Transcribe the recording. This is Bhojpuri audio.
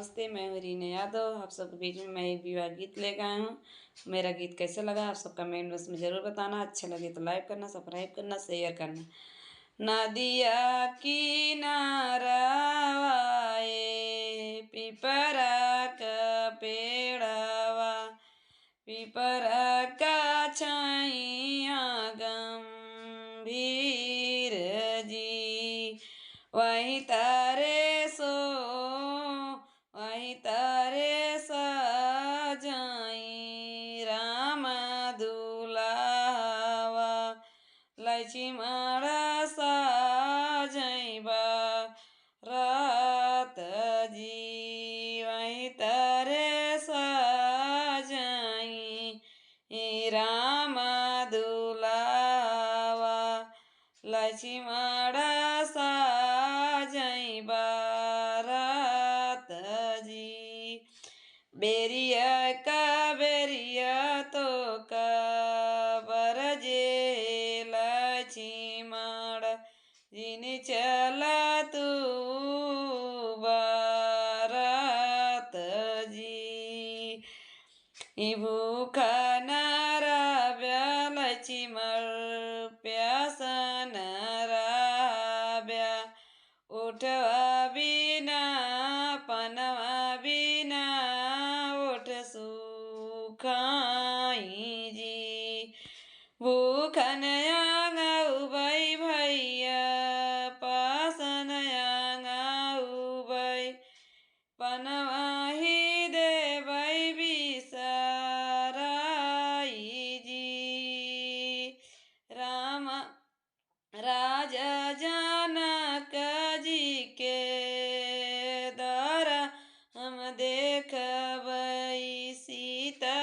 नमस्ते, मैं हूँ रीना यादव। आप सबके बीच में मैं एक विवाह गीत लेकर आई हूँ। मेरा गीत कैसा लगा आप सब कमेंट बॉक्स में ज़रूर बताना। अच्छा लगे तो लाइक करना, सब्सक्राइब करना, शेयर करना। नदिया किनारावा पिपरा का पेड़वा, पिपरा का छाइया गंभीर जी, वहीं तारे सो वहीं तारे सजाई राम दुलावा, लक्ष्मण साजैबा रात जी, वहीं तारे सजाई राम दुलावा, लक्ष्मण साजैबा रात जी। बेरिया का बेरिया तो का बरजे लक्ष्मण जिन चला तू बारात जी, भूखा नाराब्या लक्ष्मण प्यासा नाराब्या, उठवा बिना पनवा बिना उठ सुखाई जी, भूखन आंगाऊ भाई भैया पासन आंगाऊ भाई, पनवा ही देवै बिसराई जी, राम राजा जनक जी के द्वारा हम देखबै सीता